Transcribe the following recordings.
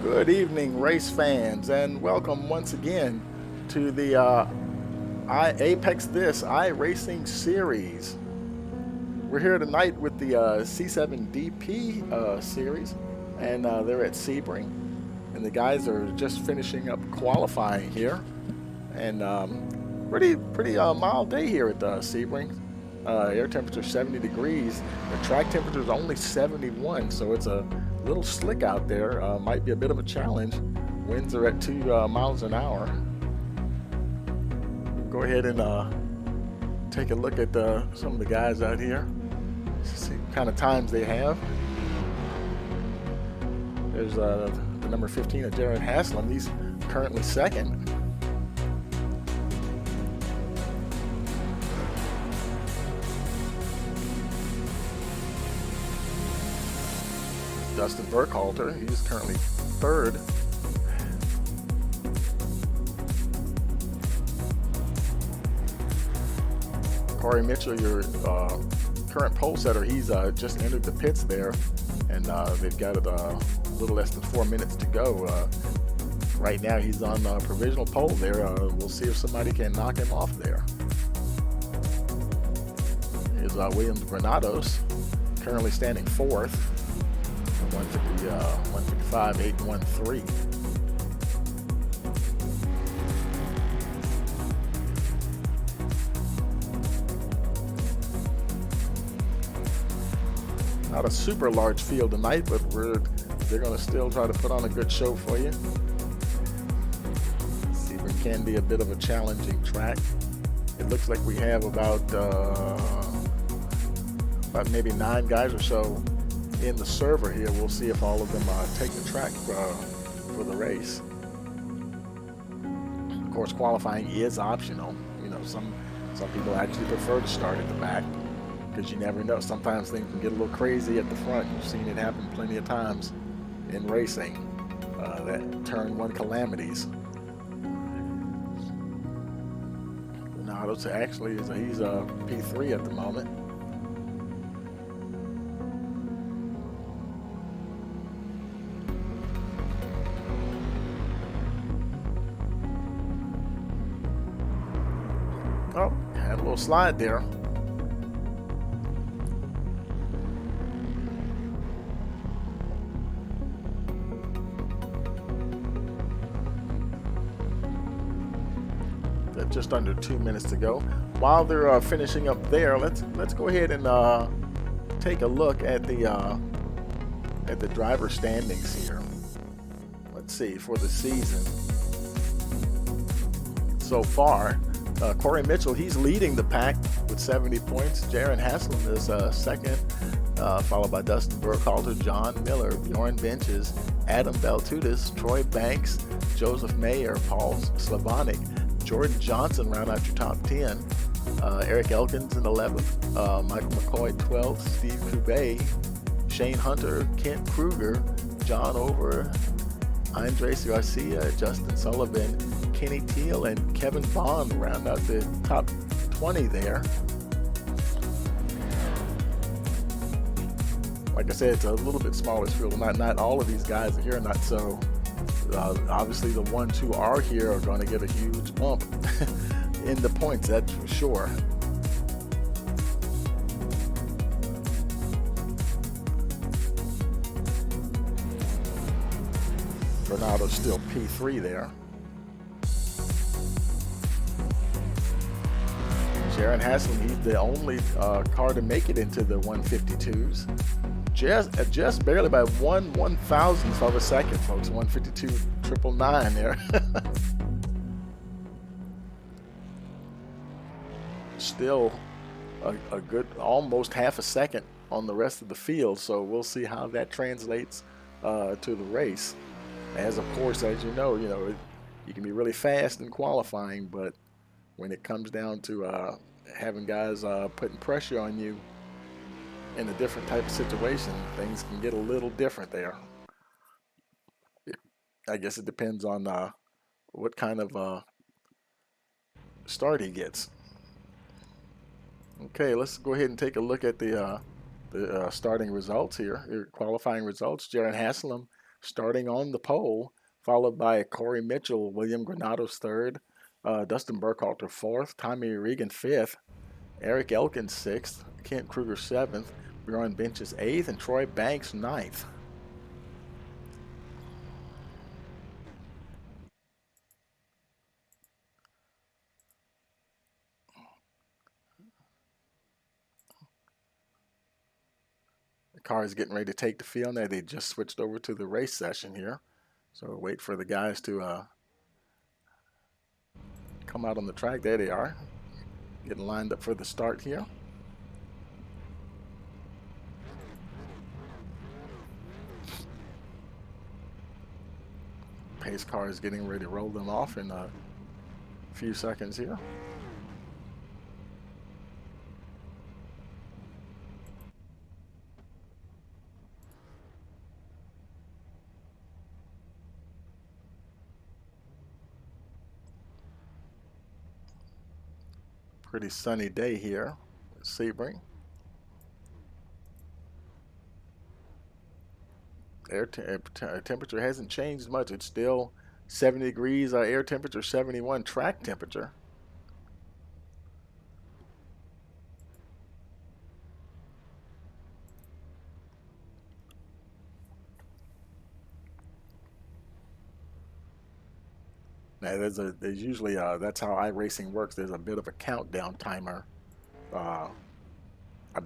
Good evening, race fans, and welcome once again to the Apex This iRacing series. We're here tonight with the C7DP series, and they're at Sebring, and the guys are just finishing up qualifying here, and pretty mild day here at Sebring. Air temperature 70 degrees. The track temperature is only 71, so it's a little slick out there. Might be a bit of a challenge. Winds are at 2 miles an hour. Go ahead and take a look at some of the guys out here. See what kind of times they have. There's the number 15 of Jaron Haslam. He's currently second. Dustin Burkhalter, he's currently third. Corey Mitchell, your current pole setter, he's just entered the pits there, and they've got a little less than 4 minutes to go. Right now he's on provisional pole there. We'll see if somebody can knock him off there. Here's Williams Granados, currently standing fourth. 155, 813. Not a super large field tonight, but they're going to still try to put on a good show for you. Sebring can be a bit of a challenging track. It looks like we have about maybe 9 guys or so in the server here. We'll see if all of them take the track for the race. Of course, qualifying is optional. You know, some people actually prefer to start at the back because you never know. Sometimes things can get a little crazy at the front. You've seen it happen plenty of times in racing. That turn 1 calamities. Granados actually he's a P3 at the moment. Oh, had a little slide there. Just under 2 minutes to go. While they're finishing up there, let's go ahead and take a look at the driver standings here. Let's see for the season so far. Corey Mitchell, he's leading the pack with 70 points. Jaron Haslam is second, followed by Dustin Burkhalter, John Miller, Bjorn Benches, Adam Beltudis, Troy Banks, Joseph Mayer, Paul Slavonic, Jordan Johnson round out your top 10. Eric Elkins in 11th, Michael McCoy 12th, Steve Coubet, Shane Hunter, Kent Kruger, John Over, Andres Garcia, Justin Sullivan, Kenny Teal, and Kevin Bond round out the top 20 there. Like I said, it's a little bit smaller field. Not all of these guys are here, not so. Obviously, the ones who are here are going to get a huge bump in the points, that's for sure. Granado's still P3 there. Jaron Haslam, he's the only car to make it into the 152s. Just barely by 1/1000th of a second, folks. 152.999 there. Still a good almost half a second on the rest of the field, so we'll see how that translates to the race. As of course, as you know, you can be really fast in qualifying, but when it comes down to having guys putting pressure on you in a different type of situation, things can get a little different there. I guess it depends on what kind of start he gets. Okay, let's go ahead and take a look at the starting results here, qualifying results. Jaron Haslam starting on the pole, followed by Corey Mitchell, William Granados third, Dustin Burkhalter fourth, Tommy Regan fifth, Eric Elkins sixth, Kent Kruger seventh, Bjorn Benches eighth, and Troy Banks ninth. The car is getting ready to take the field now. They just switched over to the race session here. So wait for the guys to come out on the track. There they are, getting lined up for the start here. Pace car is getting ready to roll them off in a few seconds here. Pretty sunny day here at Sebring. Air temperature hasn't changed much. It's still 70 degrees air temperature, 71 track temperature. Now there's usually that's how iRacing works. There's a bit of a countdown timer. I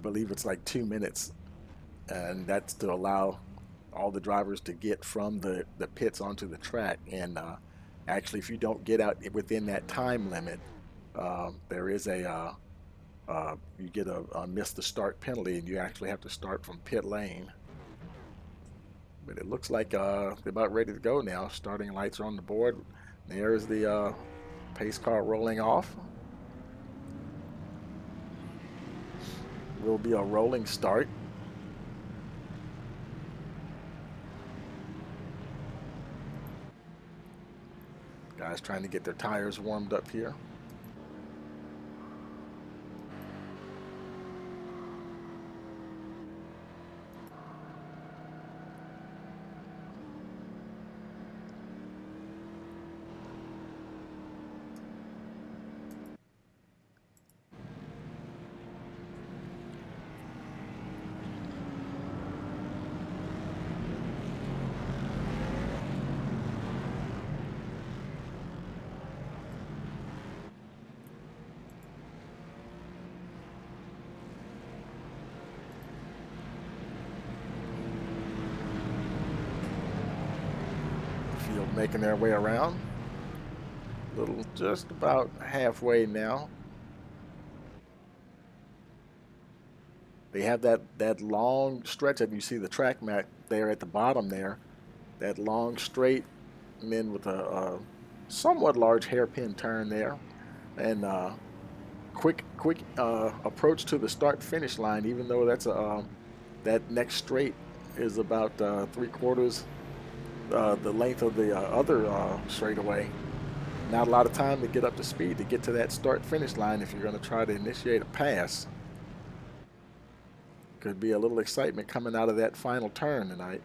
believe it's like 2 minutes, and that's to allow all the drivers to get from the pits onto the track. And actually, if you don't get out within that time limit, there is a you get a miss the start penalty, and you actually have to start from pit lane. But it looks like they're about ready to go now. Starting lights are on the board. There's the pace car rolling off. Will be a rolling start. Guys trying to get their tires warmed up here. Making their way around. Little, just about halfway now. They have that long stretch that you see the track map there at the bottom there. That long straight, and then with a somewhat large hairpin turn there, and quick approach to the start-finish line. Even though that's that next straight is about 3/4 the length of the other straightaway. Not a lot of time to get up to speed to get to that start-finish line if you're going to try to initiate a pass. Could be a little excitement coming out of that final turn tonight.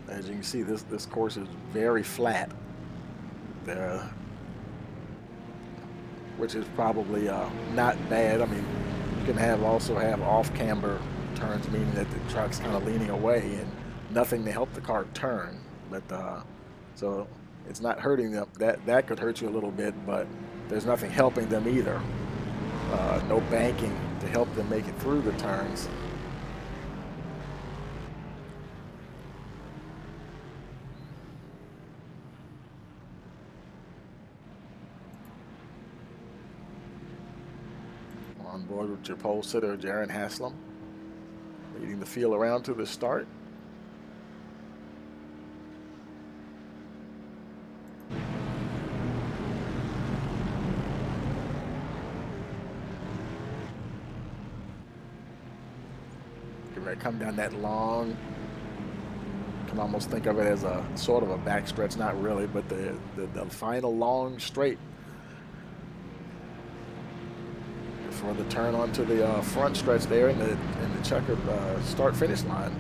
As you can see, this course is very flat there, which is probably not bad. I mean, you can also have off-camber turns, meaning that the truck's kind of leaning away and nothing to help the car turn. But so it's not hurting them. That could hurt you a little bit, but there's nothing helping them either. No banking to help them make it through the turns. On board with your pole sitter, Jaron Haslam, leading the field around to the start. Getting ready to come down that long, you can almost think of it as a sort of a backstretch, not really, but the final long straight for the turn onto the front stretch there in the checkered start-finish line.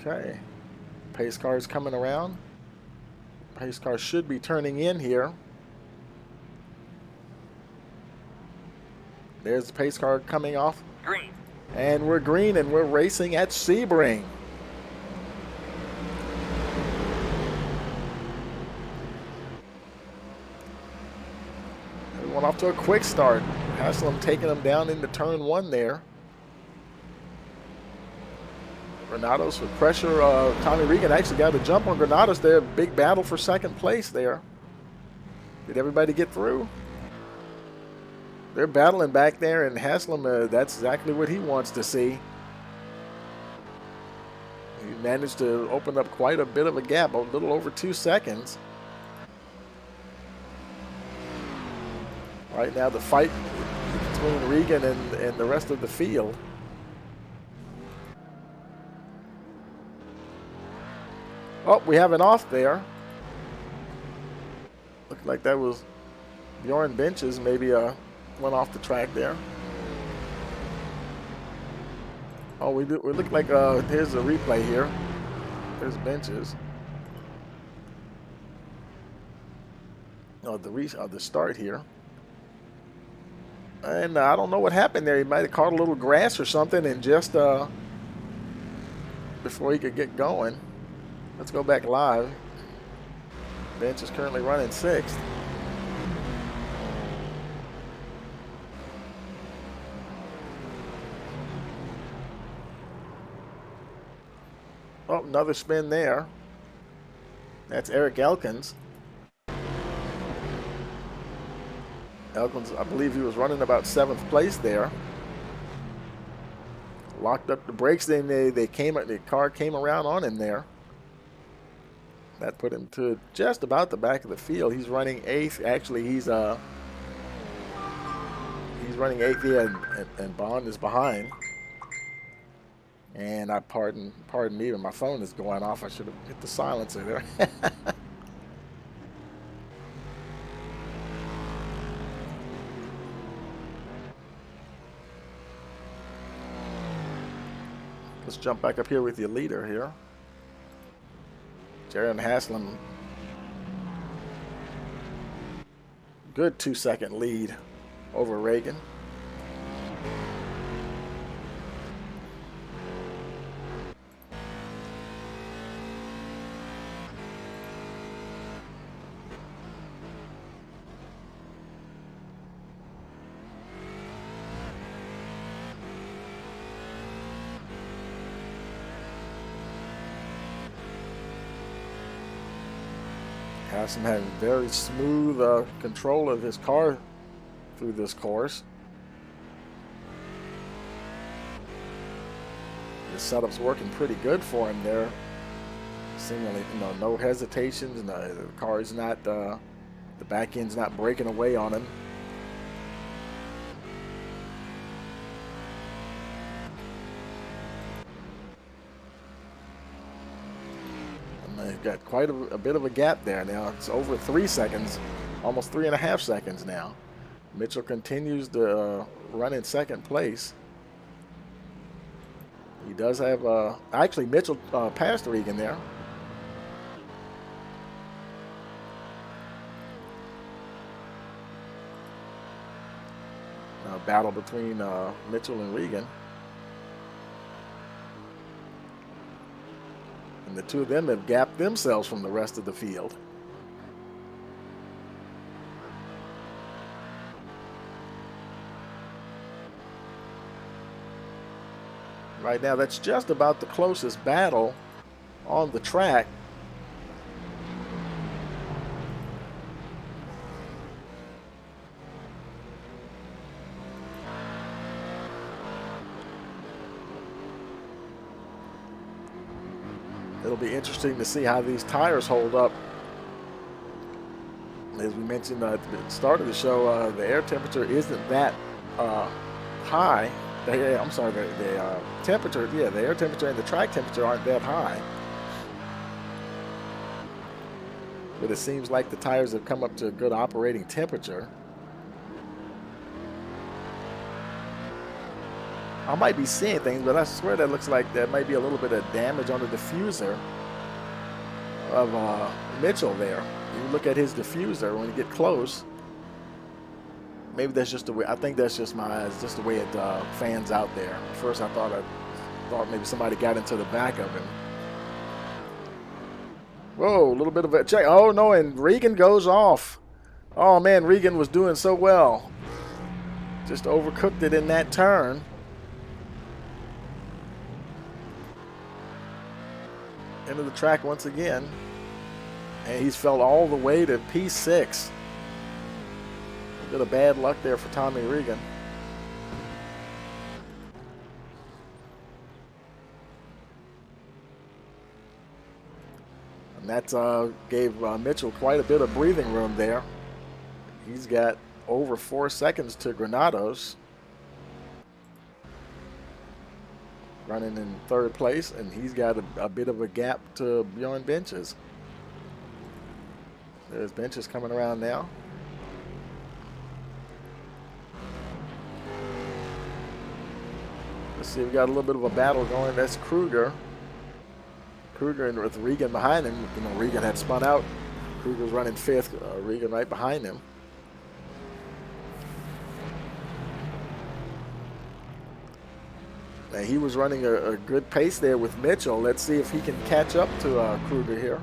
Okay, pace car is coming around. Pace car should be turning in here. There's the pace car coming off. Green. And we're green, and we're racing at Sebring. We went off to a quick start. Haslam taking them down into turn 1 there. Granados with pressure. Tommy Regan actually got a jump on Granados there. Big battle for second place there. Did everybody get through? They're battling back there, and Haslam, that's exactly what he wants to see. He managed to open up quite a bit of a gap, a little over 2 seconds. Right now, the fight between Regan and the rest of the field. Oh, we have an off there. Looked like that was Bjorn Benches, maybe went off the track there. Oh, we look like here's a replay here. There's Benches. Oh, the start here. And I don't know what happened there. He might have caught a little grass or something, and just before he could get going. Let's go back live. Bench is currently running 6th. Oh, another spin there. That's Eric Elkins. Elkins, I believe he was running about 7th place there. Locked up the brakes, then the car came around on him there. That put him to just about the back of the field. He's running 8th. Actually, he's running 8th, yeah, and Bond is behind. And pardon me, but my phone is going off. I should have hit the silencer there. Let's jump back up here with your leader here. Jaron Haslam, good 2-second lead over Reagan. Haslam had very smooth control of his car through this course. The setup's working pretty good for him there. Seemingly, no hesitations. The car's not, the back end's not breaking away on him. They've got quite a bit of a gap there now. It's over 3 seconds, almost 3.5 seconds now. Mitchell continues to run in 2nd place. He does have, actually Mitchell passed Regan there. Battle between Mitchell and Regan. And the two of them have gapped themselves from the rest of the field. Right now, that's just about the closest battle on the track. it'll be interesting to see how these tires hold up. As we mentioned at the start of the show, the air temperature isn't that high. I'm sorry, the temperature, yeah, the air temperature and the track temperature aren't that high. But it seems like the tires have come up to a good operating temperature. I might be seeing things, but I swear that looks like there might be a little bit of damage on the diffuser of Mitchell there. You look at his diffuser when you get close. Maybe that's just the way. I think that's just just the way it fans out there. At first, I thought maybe somebody got into the back of him. Whoa, a little bit of a check. Oh no, and Regan goes off. Oh man, Regan was doing so well. Just overcooked it in that turn. Into the track once again. And he's fell all the way to P6. A bit of bad luck there for Tommy Regan. And that gave Mitchell quite a bit of breathing room there. He's got over 4 seconds to Granados. Running in 3rd place, and he's got a bit of a gap to Bjorn Benches. There's Benches coming around now. Let's see, we got a little bit of a battle going. That's Kruger. Kruger and with Regan behind him. You know, Regan had spun out. Kruger's running 5th. Regan right behind him. Now he was running a good pace there with Mitchell. Let's see if he can catch up to Kruger here.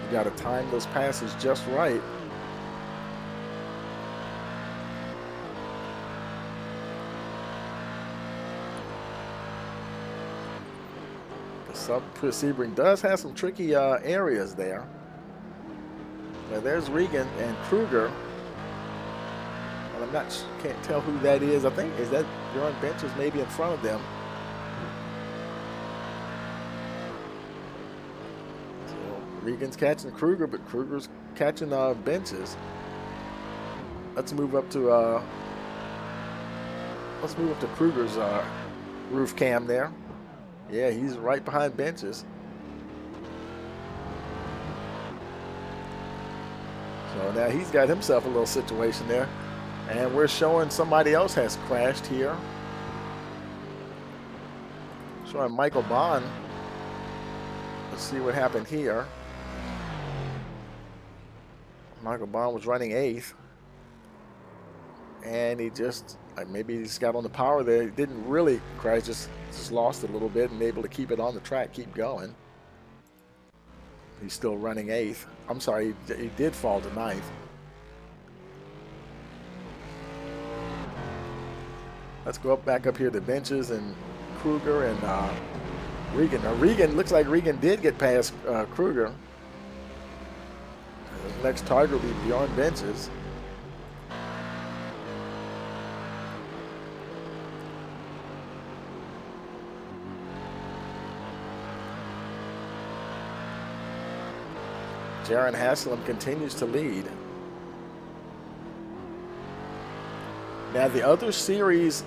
You got to time those passes just right. Sebring does have some tricky areas there. Now there's Regan and Kruger, and can't tell who that is. I think is that Bjorn Benches maybe in front of them. So Regan's catching Kruger, but Kruger's catching Benches. Let's move up to Kruger's roof cam there. Yeah, he's right behind Benches. So now he's got himself a little situation there. And we're showing somebody else has crashed here. Showing Michael Bond. Let's see what happened here. Michael Bond was running 8th. And he just, maybe he just got on the power there. He didn't really crash, just lost it a little bit and able to keep it on the track, keep going. He's still running 8th. I'm sorry, he did fall to 9th. Let's go back up here to Benches and Kruger and Regan. Now Regan, looks like Regan did get past Kruger. The next target will be Bjorn Benches. Jaron Haslam continues to lead. Now the other series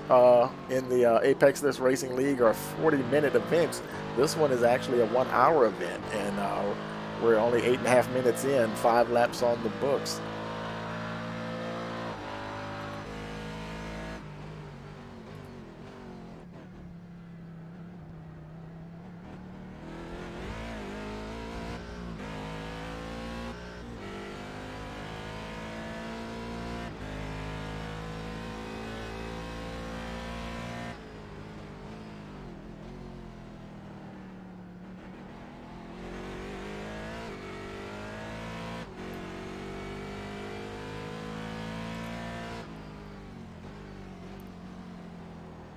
in the Apex This Racing League are 40-minute events. This one is actually a 1-hour event, and we're only 8.5 minutes in, 5 laps on the books.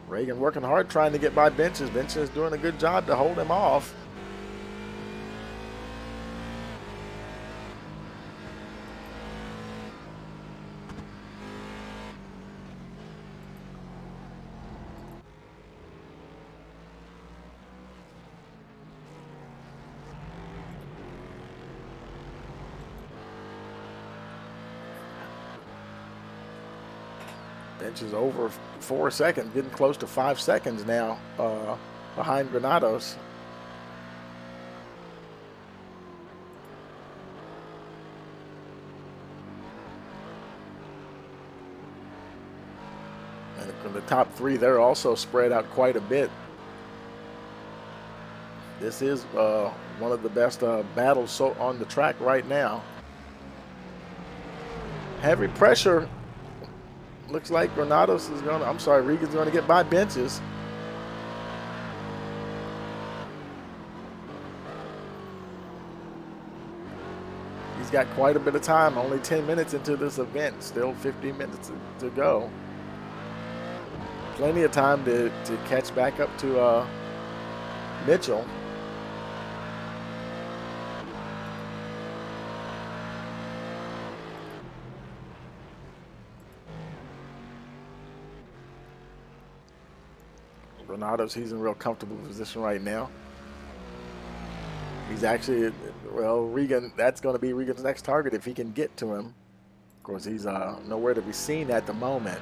Regan working hard trying to get by Benches. Benches doing a good job to hold him off. Bench is over 4 seconds, getting close to 5 seconds now behind Granados. And from the top three, they're also spread out quite a bit. This is one of the best battles on the track right now. Heavy pressure. Looks like Granados is going to, I'm sorry, Regan's going to get by Benches. He's got quite a bit of time, only 10 minutes into this event, still 15 minutes to go. Plenty of time to catch back up to Mitchell. Granados, he's in a real comfortable position right now. He's actually, well, Regan, that's going to be Regan's next target if he can get to him. Of course, he's nowhere to be seen at the moment.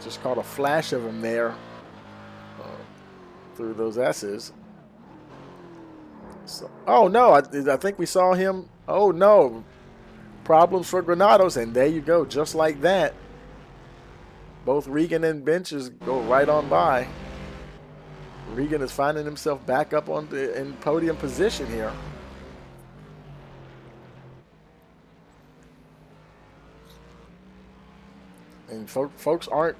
Just caught a flash of him there through those S's. So, oh, no, I think we saw him. Oh, no. Problems for Granados, and there you go, just like that. Both Regan and Benches go right on by. Regan is finding himself back up in podium position here. And folks aren't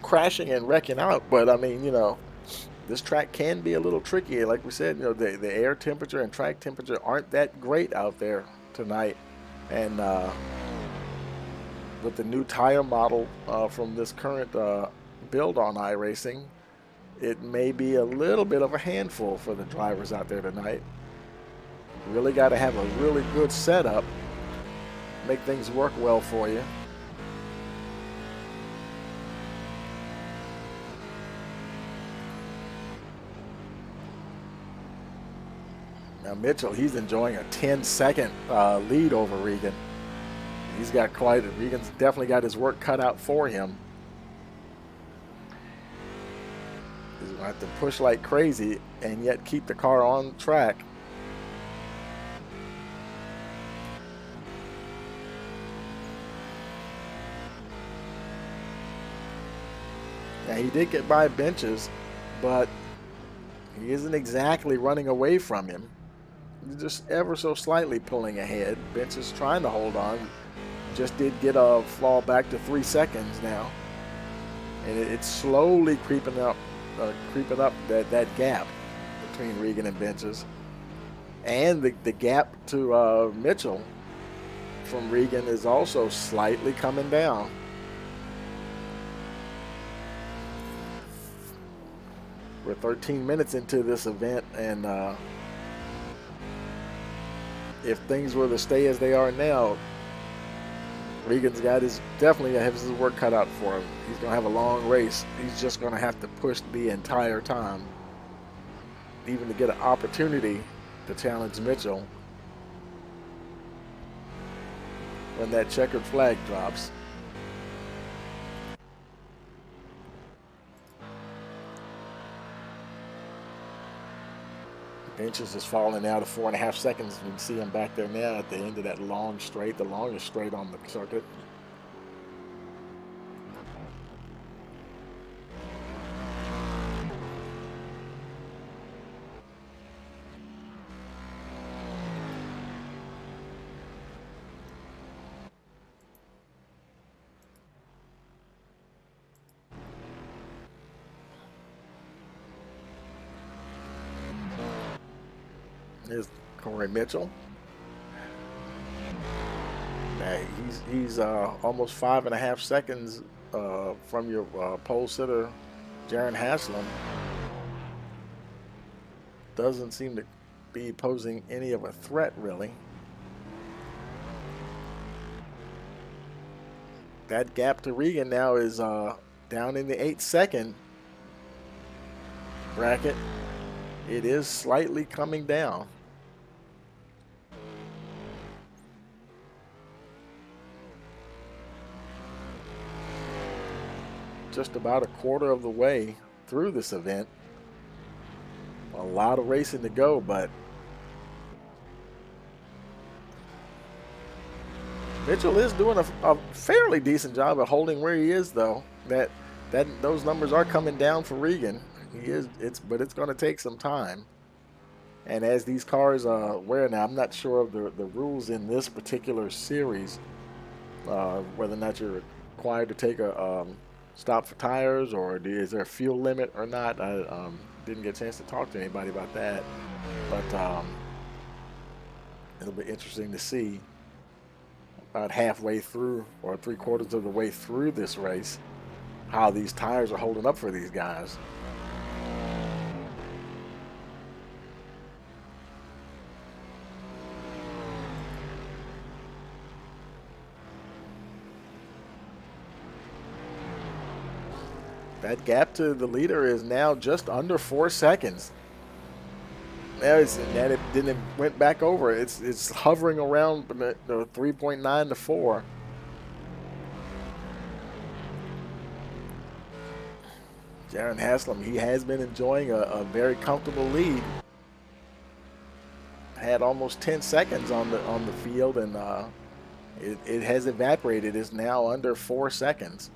crashing and wrecking out, but I mean, you know, this track can be a little tricky. Like we said, you know, the air temperature and track temperature aren't that great out there tonight. And with the new tire model from this current build on iRacing, it may be a little bit of a handful for the drivers out there tonight. Really got to have a really good setup, make things work well for you. Now Mitchell, he's enjoying a 10-second lead over Regan. He's got Regan's definitely got his work cut out for him. He's going to have to push like crazy and yet keep the car on track. Now he did get by Benches, but he isn't exactly running away from him. He's just ever so slightly pulling ahead. Benches trying to hold on. Just did get a fall back to 3 seconds now, and it's slowly creeping up that gap between Regan and Benches, and the gap to Mitchell from Regan is also slightly coming down. We're 13 minutes into this event, and if things were to stay as they are now, Regan's definitely has his work cut out for him. He's going to have a long race. He's just going to have to push the entire time, even to get an opportunity to challenge Mitchell when that checkered flag drops. Benches is falling out of 4.5 seconds. You can see him back there now at the end of that long straight, the longest straight on the circuit. Here's Corey Mitchell. Now he's almost 5.5 seconds from your pole sitter, Jaron Haslam. Doesn't seem to be posing any of a threat, really. That gap to Regan now is down in the 8-second bracket. It is slightly coming down. just about a quarter of the way through this event. A lot of racing to go, but Mitchell is doing a fairly decent job at holding where he is, though. Those numbers are coming down for Regan. But it's going to take some time. And as these cars wear now, I'm not sure of the rules in this particular series, whether or not you're required to take a stop for tires, or is there a fuel limit or not. I didn't get a chance to talk to anybody about that, but it'll be interesting to see about halfway through or 3/4 of the way through this race how these tires are holding up for these guys. That gap to the leader is now just under 4 seconds. Then it went back over. It's hovering around the 3.9 to 4. Jaron Haslam, he has been enjoying a very comfortable lead. Had almost 10 seconds on the field, and it has evaporated. It's now under 4 seconds.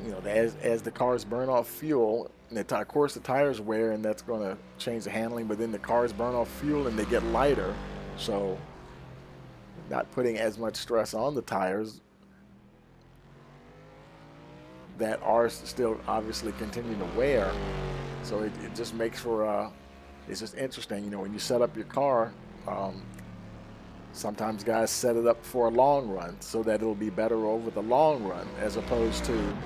You know, as the cars burn off fuel, and of course the tires wear, and that's going to change the handling, but then the cars burn off fuel and they get lighter, so not putting as much stress on the tires that are still obviously continuing to wear. So it just makes for it's just interesting, you know, when you set up your car, sometimes guys set it up for a long run so that it'll be better over the long run, as opposed to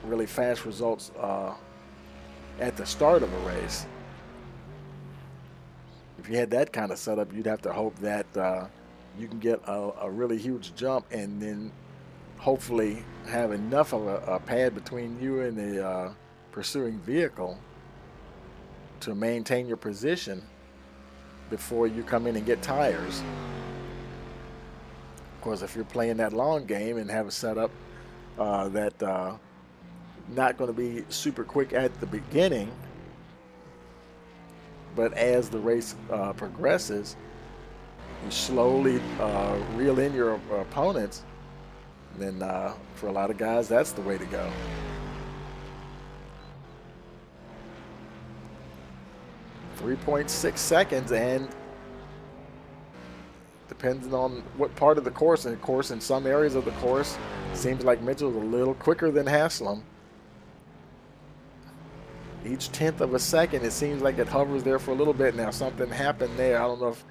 really fast results at the start of a race. If you had that kind of setup, you'd have to hope that you can get a really huge jump, and then hopefully have enough of a pad between you and the pursuing vehicle to maintain your position before you come in and get tires. Of course, if you're playing that long game and have a setup that not going to be super quick at the beginning, but as the race progresses, you slowly reel in your opponents, then for a lot of guys, that's the way to go. .6 seconds, and depending on what part of the course, and of course in some areas of the course, seems like Mitchell's a little quicker than Haslam. Each 1/10 of a second, it seems like it hovers there for a little bit. Now something happened there. I don't know if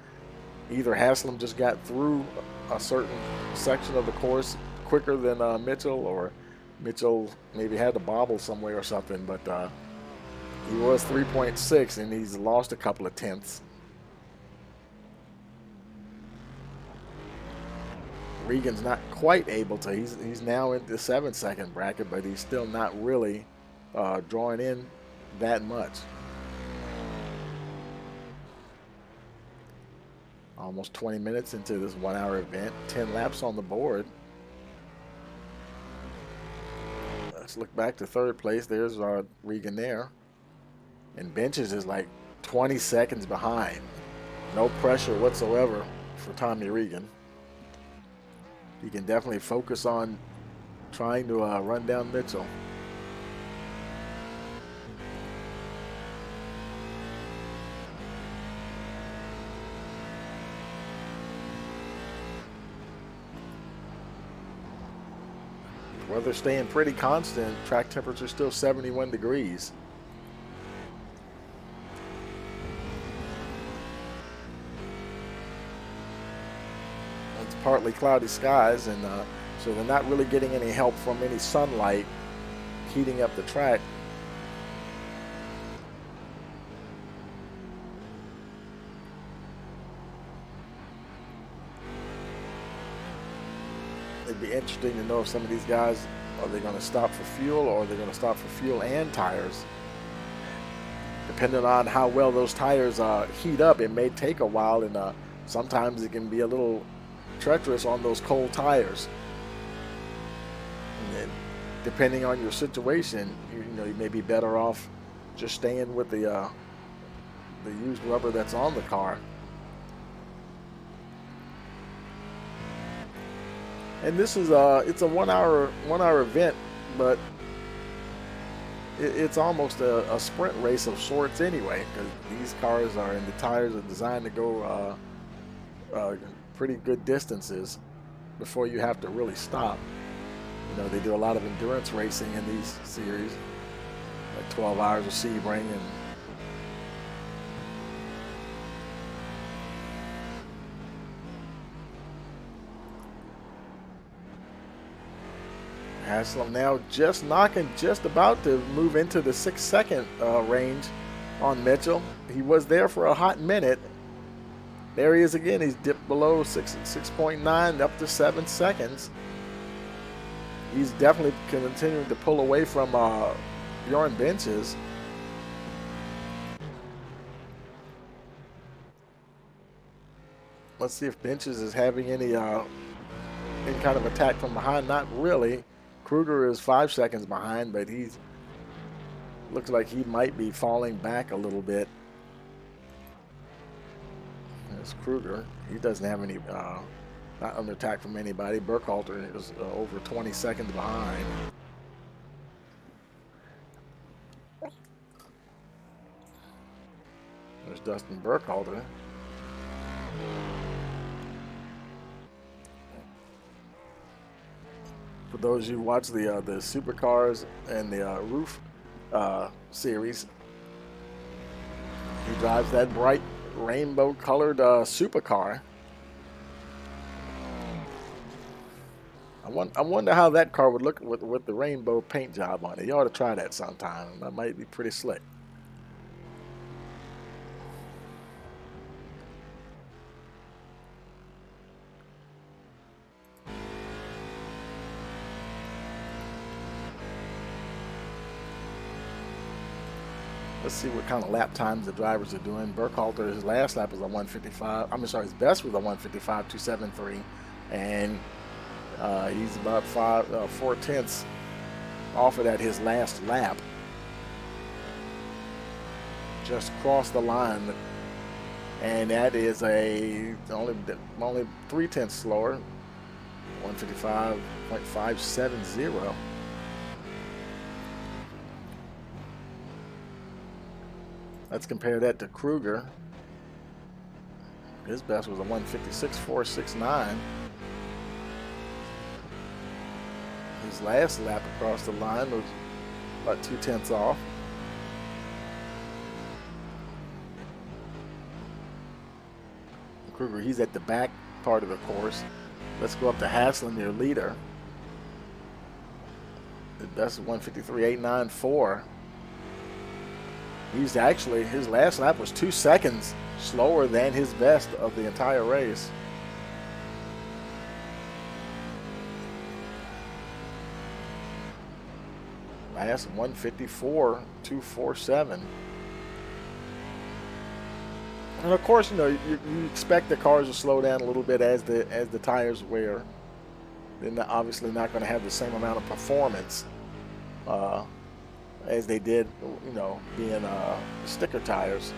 either Haslam just got through a certain section of the course quicker than Mitchell, or Mitchell maybe had to bobble somewhere or something, but he was 3.6 and he's lost a couple of tenths. Regan's not quite able to. He's now in the 7-second bracket, but he's still not really drawing in that much. Almost 20 minutes into this 1-hour event, 10 laps on the board. Let's look back to third place. There's Regan there. And Benches is like 20 seconds behind. No pressure whatsoever for Tommy Regan. He can definitely focus on trying to run down Mitchell. Weather staying pretty constant. Track temperature still 71 degrees. It's partly cloudy skies, and so they're not really getting any help from any sunlight heating up the track. It'd be interesting to know if some of these guys, are they going to stop for fuel, or are they going to stop for fuel and tires? Depending on how well those tires heat up, it may take a while, and sometimes it can be a little treacherous on those cold tires. depending on your situation, you know, you may be better off just staying with the used rubber that's on the car. And this is it's a one hour event, but it's almost a sprint race of sorts anyway, because these cars are, and the tires are designed to go pretty good distances before you have to really stop. You know, they do a lot of endurance racing in these series, like 12 hours of Sebring and Haslam now just about to move into the 6-second range on Mitchell. He was there for a hot minute. There he is again. He's dipped below 6.9 up to 7 seconds. He's definitely continuing to pull away from Bjorn Benches. Let's see if Benches is having any kind of attack from behind. Not really. Kruger is 5 seconds behind, but he's looks like he might be falling back a little bit. There's Kruger. He doesn't have any not under attack from anybody. Burkhalter is over 20 seconds behind. There's Dustin Burkhalter. For those who watch the supercars and the roof series, he drives that bright rainbow-colored supercar. I wonder how that car would look with the rainbow paint job on it. You ought to try that sometime. That might be pretty slick. Let's see what kind of lap times the drivers are doing. Burkhalter, his last lap was a 155. I'm sorry, his best was a 155.273, and he's about 4/10 off of that his last lap. Just crossed the line, and that is only 3/10 slower, 155.570. Let's compare that to Kruger. His best was a 156.469. His last lap across the line was about 2/10 off. Kruger, he's at the back part of the course. Let's go up to Haslam, your leader. The best is 153.894. He's actually, his last lap was 2 seconds slower than his best of the entire race. Last 154.247. And of course, you know, you expect the cars to slow down a little bit as the tires wear. They're obviously not going to have the same amount of performance as they did, you know, being sticker tires.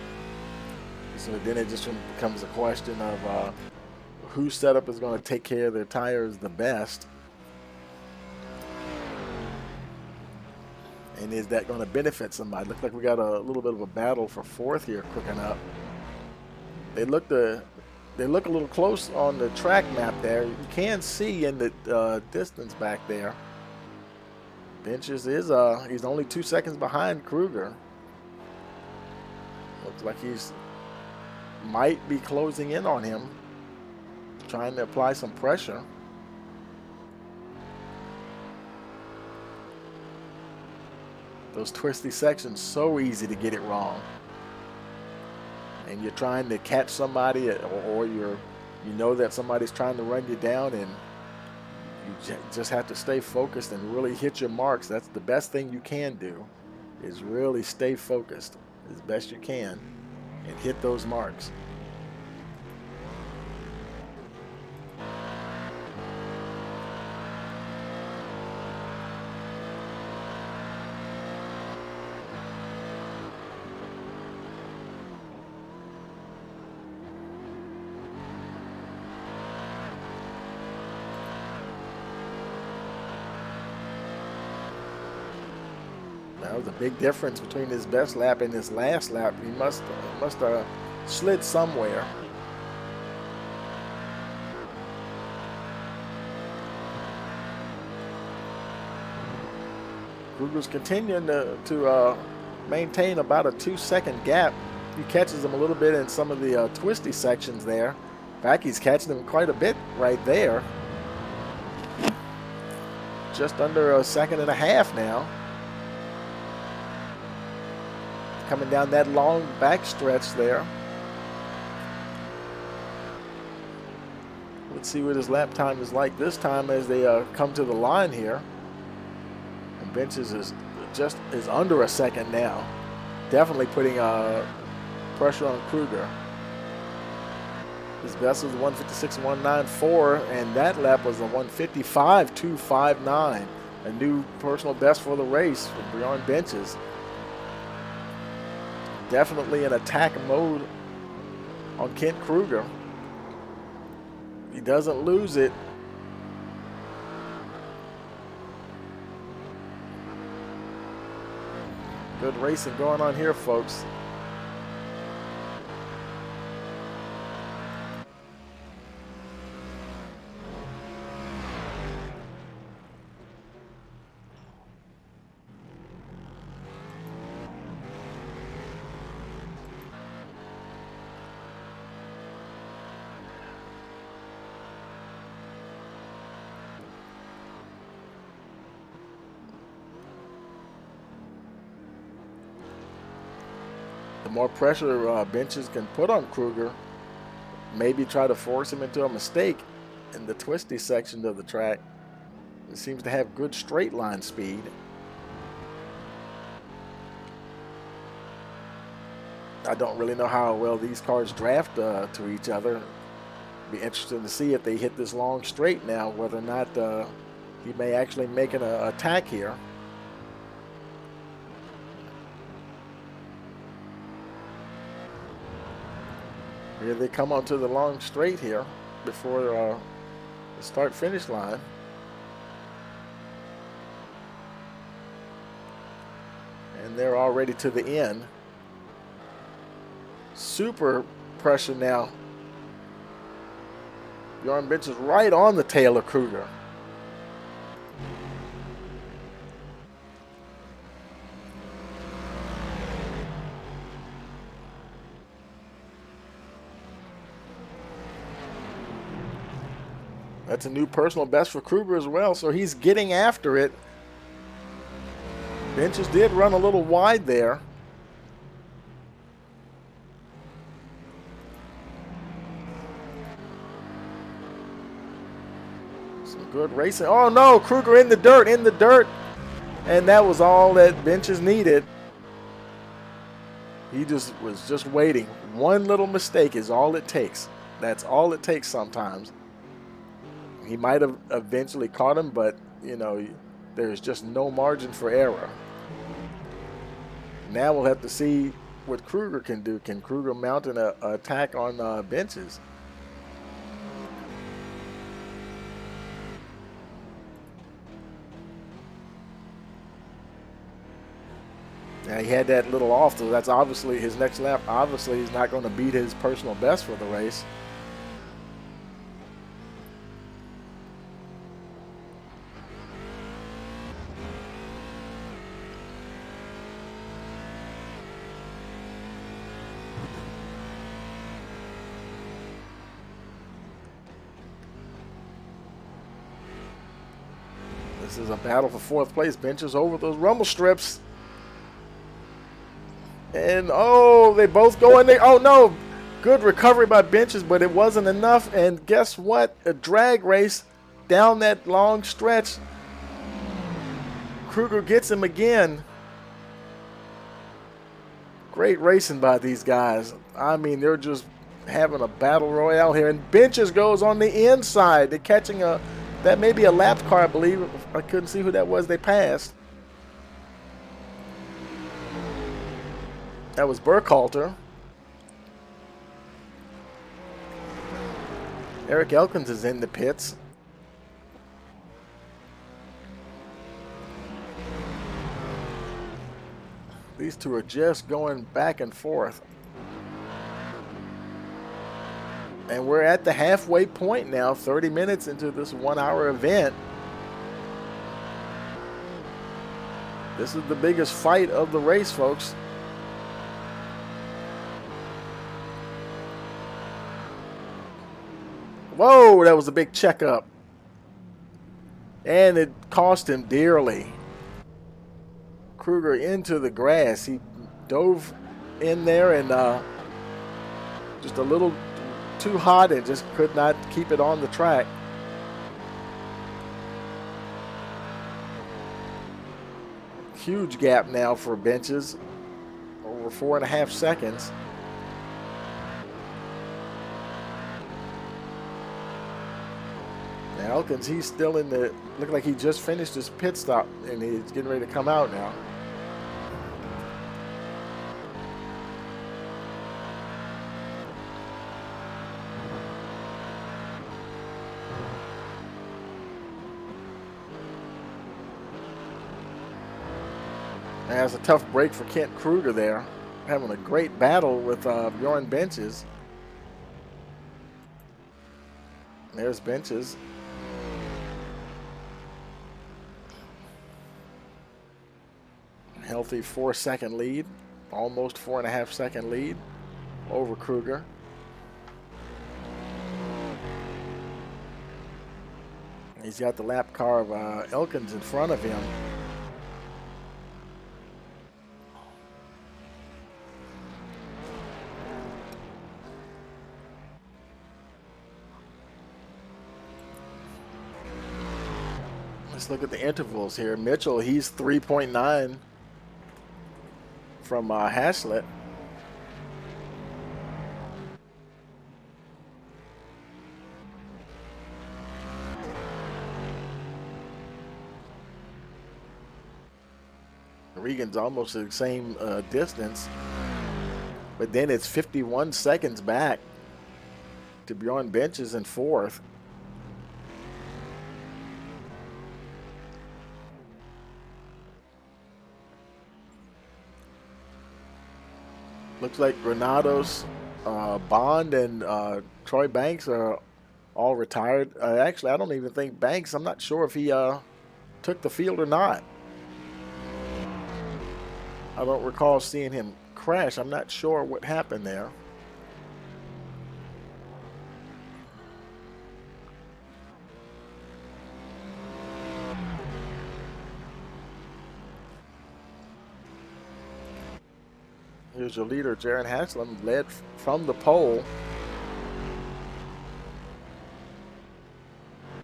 So then it just becomes a question of whose setup is going to take care of their tires the best, and is that going to benefit somebody? Looks like we got a little bit of a battle for fourth here cooking up. They look a little close on the track map there. You can see in the distance back there. Benches is he's only 2 seconds behind Kruger. Looks like he's might be closing in on him, trying to apply some pressure. Those twisty sections, so easy to get it wrong. And you're trying to catch somebody, or you know that somebody's trying to run you down, and you just have to stay focused and really hit your marks. That's the best thing you can do, is really stay focused as best you can and hit those marks. was a big difference between his best lap and his last lap. He must have slid somewhere. Kruger's continuing to maintain about a 2-second gap. He catches him a little bit in some of the twisty sections there. In fact, he's catching him quite a bit right there. Just under a second and a half now. Coming down that long back stretch there. Let's see what his lap time is like this time as they come to the line here. And Benches is under a second now. Definitely putting pressure on Kruger. His best was 156.194, and that lap was a 155.259. A new personal best for the race for Bjorn Benches. Definitely in attack mode on Kent Kruger. He doesn't lose it. Good racing going on here, folks. The more pressure Benches can put on Kruger, maybe try to force him into a mistake in the twisty section of the track. It seems to have good straight line speed. I don't really know how well these cars draft to each other. Be interesting to see if they hit this long straight now, whether or not he may actually make an attack here. Here they come onto the long straight here before the start-finish line. And they're already to the end. Super pressure now. Bjorn Benches right on the tail of Kruger. That's a new personal best for Kruger as well, so he's getting after it. Benches did run a little wide there. Some good racing. Oh no, Kruger in the dirt, And that was all that Benches needed. He was just waiting. One little mistake is all it takes. That's all it takes sometimes. He might have eventually caught him, but, you know, there's just no margin for error. Now we'll have to see what Kruger can do. Can Kruger mount an attack on Benches? Now he had that little off, so that's obviously his next lap. Obviously, he's not going to beat his personal best for the race. This is a battle for fourth place. Benches over those rumble strips. And, oh, they both go in there. Oh, no. Good recovery by Benches, but it wasn't enough. And guess what? A drag race down that long stretch. Kruger gets him again. Great racing by these guys. I mean, they're just having a battle royale here. And Benches goes on the inside. They're catching that may be a lapped car, I believe. I couldn't see who that was they passed. That was Burkhalter. Eric Elkins is in the pits. These two are just going back and forth. And we're at the halfway point now, 30 minutes into this 1 hour event. This is the biggest fight of the race, folks. Whoa, that was a big checkup. And it cost him dearly. Kruger into the grass. He dove in there and just a little too hot and just could not keep it on the track. Huge gap now for benches, over 4.5 seconds. Now Elkins, he's still in the, look like he just finished his pit stop and he's getting ready to come out now. That's a tough break for Kent Kruger there. Having a great battle with Bjorn Benches. There's Benches. Healthy 4-second lead. Almost 4.5-second lead over Kruger. He's got the lap car of Elkins in front of him. Let's look at the intervals here. Mitchell, he's 3.9 from Haslett. Regan's almost the same distance, but then it's 51 seconds back to Bjorn Benches in fourth. Looks like Granados, Bond, and Troy Banks are all retired. Actually, I don't even think Banks, I'm not sure if he took the field or not. I don't recall seeing him crash. I'm not sure what happened there. Here's your leader, Jaron Haslam, led from the pole.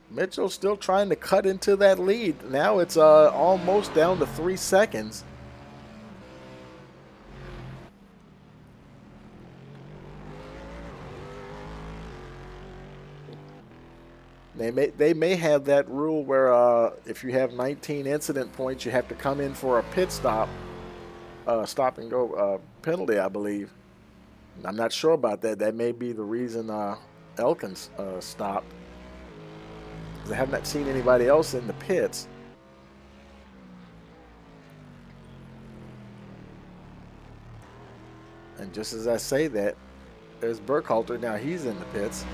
Mitchell still trying to cut into that lead. Now it's almost down to 3 seconds. They may have that rule where if you have 19 incident points, you have to come in for a pit stop. Stop and go penalty, I believe. I'm not sure about that. That may be the reason Elkins stopped. I have not seen anybody else in the pits. And just as I say that, there's Burkhalter. Now he's in the pits.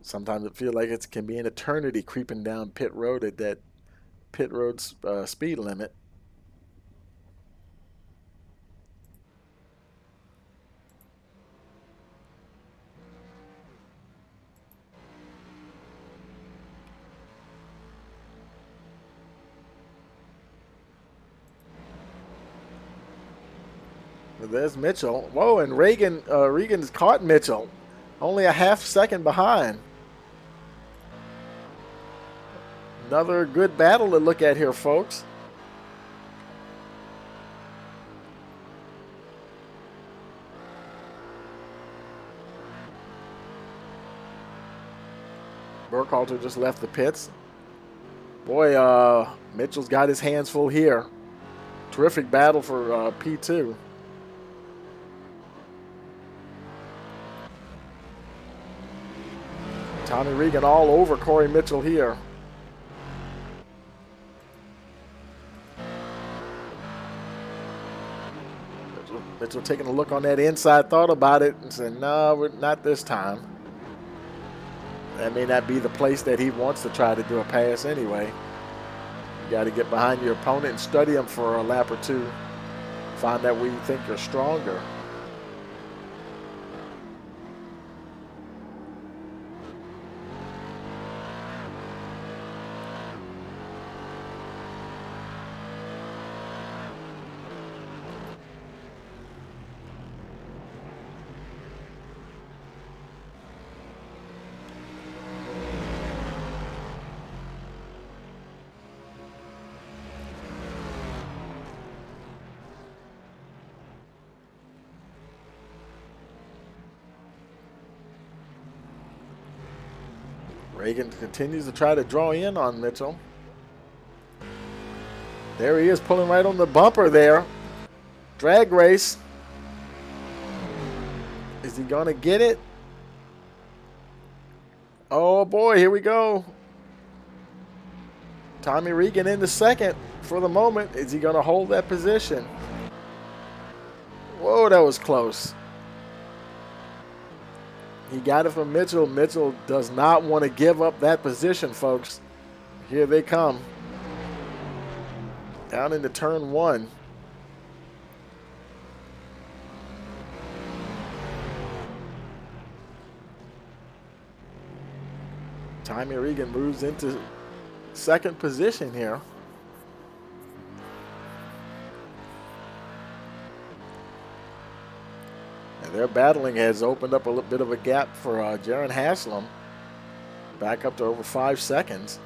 Sometimes it feels like it can be an eternity creeping down pit road at that pit road's speed limit. There's Mitchell. Whoa, and Regan's caught Mitchell. Only a half second behind. Another good battle to look at here, folks. Burkhalter just left the pits. Boy, Mitchell's got his hands full here. Terrific battle for P2. Tommy Regan all over Corey Mitchell here. Mitchell taking a look on that inside, thought about it, and said, no, not this time. That may not be the place that he wants to try to do a pass anyway. You got to get behind your opponent and study him for a lap or two. Find out where you think you're stronger. Reagan continues to try to draw in on Mitchell. There he is, pulling right on the bumper there. Drag race. Is he going to get it? Oh boy, here we go. Tommy Regan in the second for the moment. Is he going to hold that position? Whoa, that was close. He got it from Mitchell. Mitchell does not want to give up that position, folks. Here they come. Down into turn one. Tommy Regan moves into second position here. Their battling has opened up a little bit of a gap for Jaron Haslam. Back up to over 5 seconds.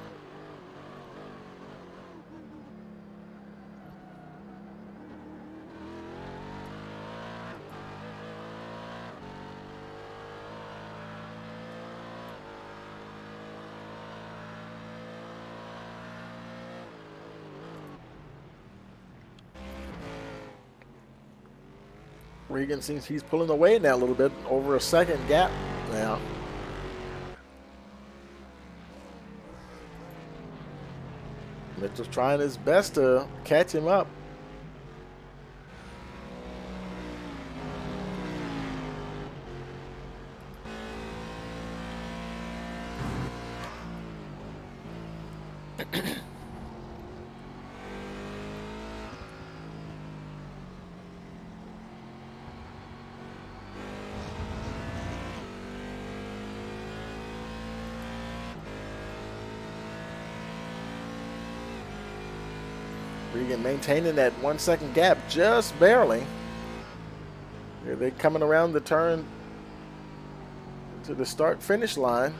Regan seems he's pulling away now a little bit, over a second gap now. Mitchell's trying his best to catch him up. Regan maintaining that 1 second gap just barely. Here they're coming around the turn to the start finish line.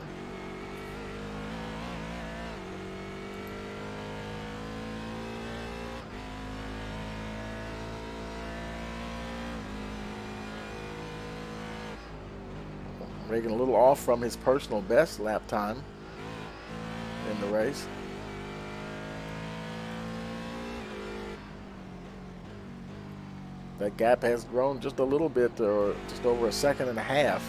Regan a little off from his personal best lap time in the race. That gap has grown just a little bit, or just over a second and a half.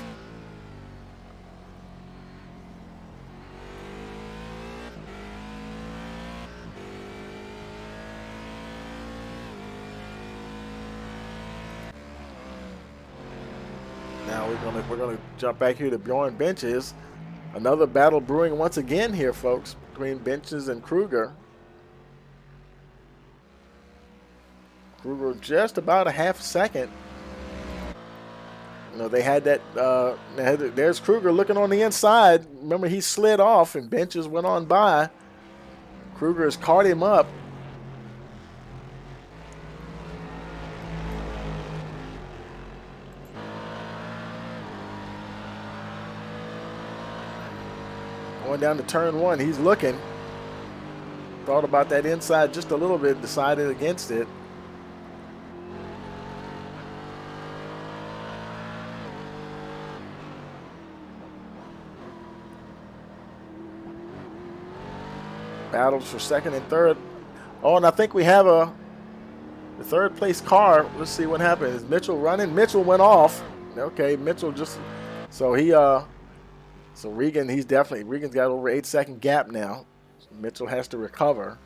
Now we're gonna jump back here to Bjorn Benches. Another battle brewing once again here, folks, between Benches and Kruger. Kruger just about a half second. You know, they had that, there's Kruger looking on the inside. Remember, he slid off and Benches went on by. Kruger has caught him up. Going down to turn one, he's looking. Thought about that inside just a little bit, decided against it. Battles for second and third. Oh, and I think we have the third place car. Let's see what happens. Is Mitchell running? Mitchell went off. Okay, Mitchell just, so he So Regan's got over 8-second gap now. Mitchell has to recover.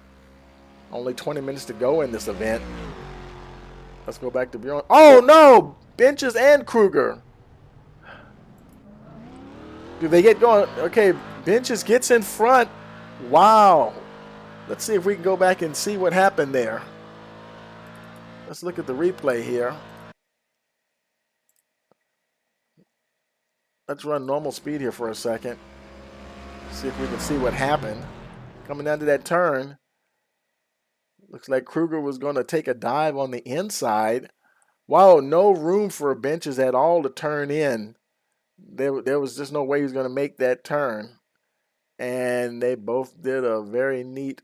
Only 20 minutes to go in this event. Let's go back to Bjorn. Oh no! Benches and Kruger. Do they get going? Okay, Benches gets in front. Wow. Let's see if we can go back and see what happened there. Let's look at the replay here. Let's run normal speed here for a second. See if we can see what happened. Coming down to that turn. Looks like Kruger was going to take a dive on the inside. Wow, no room for Benches at all to turn in. There was just no way he was going to make that turn. And they both did a very neat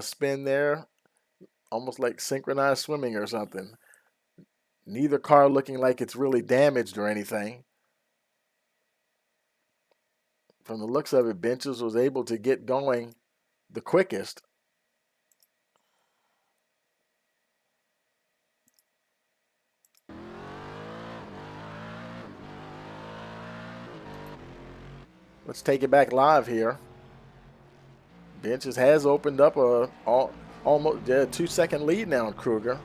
spin there. Almost like synchronized swimming or something. Neither car looking like it's really damaged or anything. From the looks of it, Benches was able to get going the quickest. Let's take it back live here. Benches has opened up almost a 2-second lead now on Kruger.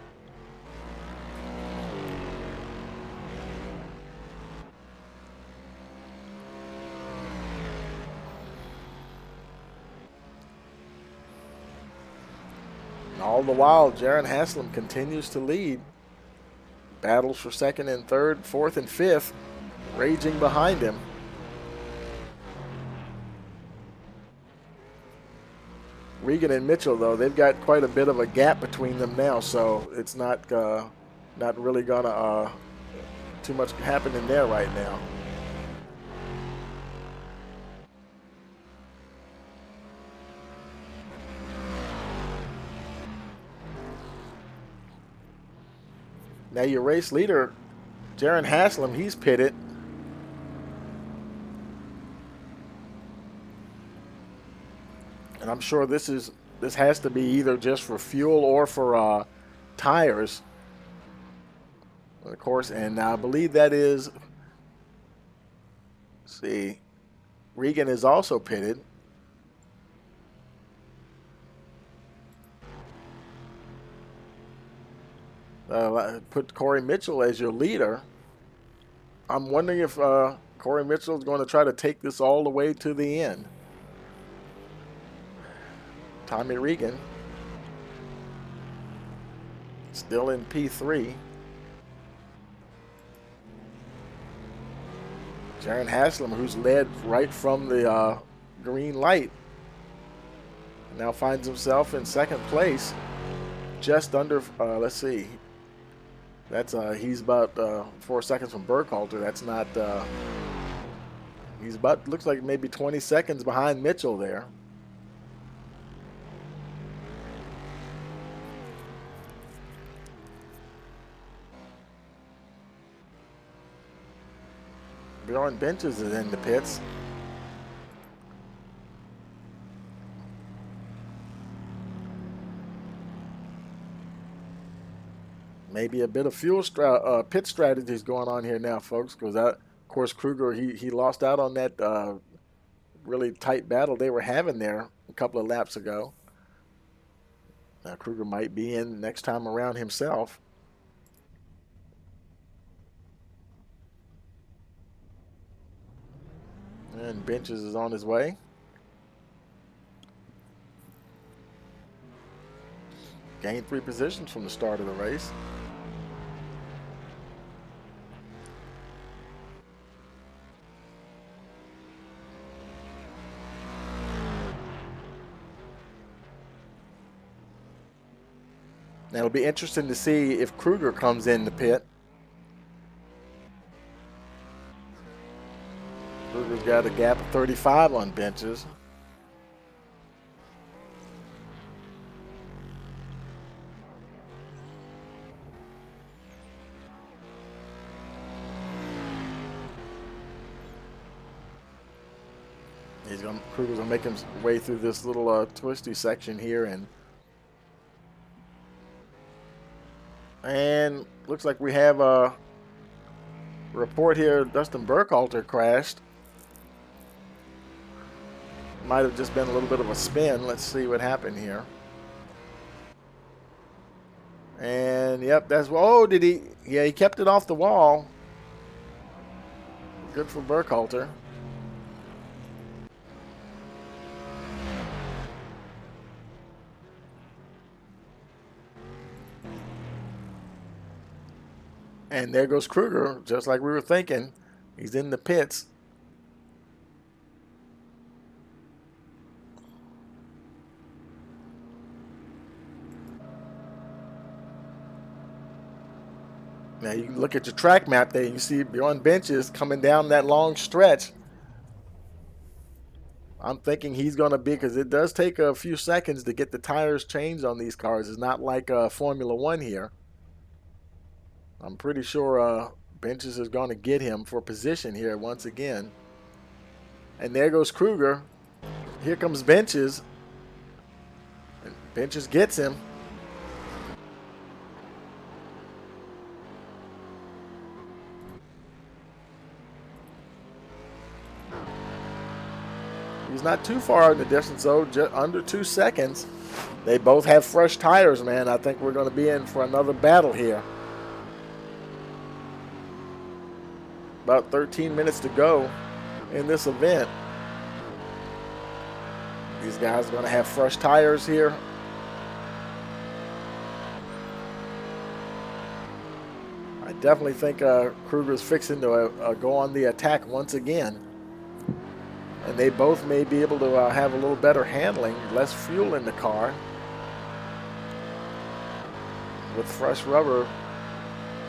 All the while, Jaron Haslam continues to lead. Battles for second and third, fourth and fifth, raging behind him. Regan and Mitchell, though, they've got quite a bit of a gap between them now, so it's not really gonna too much happening there right now. Now your race leader, Jaron Haslam, he's pitted. And I'm sure this has to be either just for fuel or for tires, of course. And I believe that is. Let's see, Regan is also pitted. Put Corey Mitchell as your leader. I'm wondering if Corey Mitchell is going to try to take this all the way to the end. Tommy Regan still in P3. Jaron Haslam, who's led right from the green light, now finds himself in second place, just under. Let's see. That's he's about 4 seconds from Burkhalter. That's not. He's about, looks like maybe 20 seconds behind Mitchell there. Bjorn Benches is in the pits. Maybe a bit of pit strategies going on here now, folks, because of course Kruger he lost out on that really tight battle they were having there a couple of laps ago. Now Kruger might be in next time around himself. And Benches is on his way. Gained 3 positions from the start of the race. Now it'll be interesting to see if Kruger comes in the pit. Kruger's got a gap of 35 on Benches. Kruger's gonna make his way through this little twisty section here, and looks like we have a report here. Dustin Burkhalter crashed. might have just been a little bit of a spin. Let's see what happened here. And yep, that's, oh, did he? Yeah, he kept it off the wall. Good for Burkhalter. And there goes Kruger, just like we were thinking. He's in the pits. Now you can look at your track map there. You see Bjorn Benches coming down that long stretch. I'm thinking he's going to be, because it does take a few seconds to get the tires changed on these cars. It's not like Formula One here. I'm pretty sure Benches is going to get him for position here once again. And there goes Kruger. Here comes Benches. And Benches gets him. He's not too far in the distance, though, just under 2 seconds. They both have fresh tires, man. I think we're going to be in for another battle here. About 13 minutes to go in this event. These guys are going to have fresh tires here. I definitely think Kruger's fixing to go on the attack once again. And they both may be able to have a little better handling, less fuel in the car. With fresh rubber,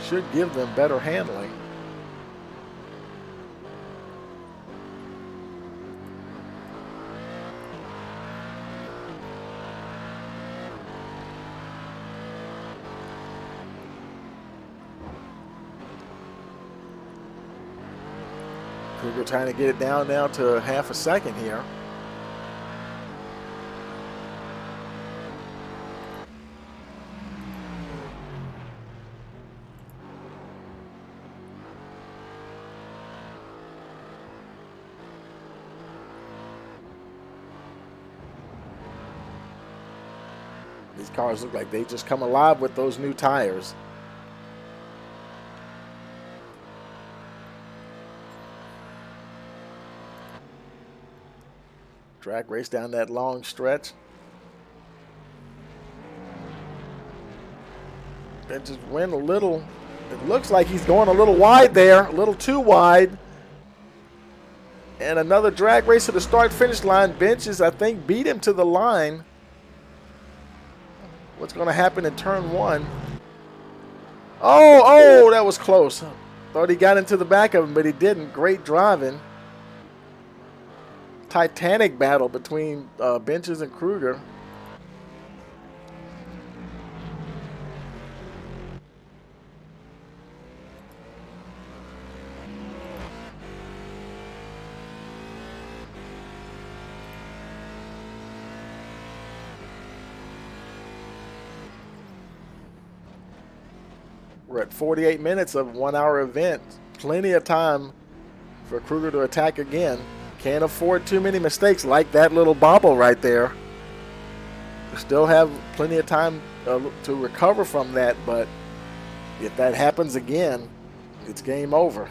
should give them better handling. Kruger trying to get it down now to half a second here. These cars look like they just come alive with those new tires. Drag race down that long stretch. Then just went a little, it looks like he's going a little wide there, a little too wide. And another drag race to the start-finish line. Benches, I think, beat him to the line. What's going to happen in turn one? Oh, that was close. Thought he got into the back of him, but he didn't. Great driving. Titanic battle between Benches and Kruger. We're at 48 minutes of a 1 hour event. Plenty of time for Kruger to attack again. Can't afford too many mistakes like that little bobble right there. Still have plenty of time to recover from that, but if that happens again, it's game over.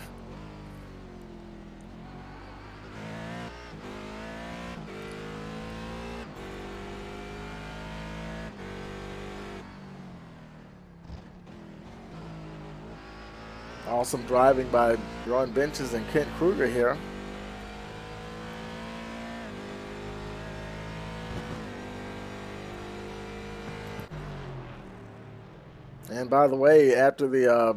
Awesome driving by Bjorn Benches and Kent Kruger here. And by the way, after the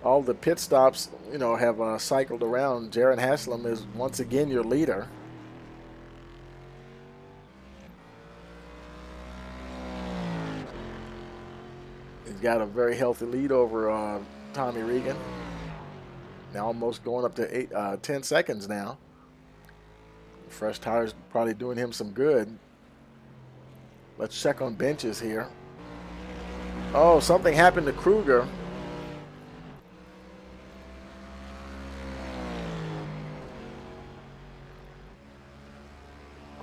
all the pit stops, have cycled around, Jaron Haslam is once again your leader. He's got a very healthy lead over Tommy Regan. Now almost going up to 10 seconds now. Fresh tires probably doing him some good. Let's check on Benches here. Oh, something happened to Kruger.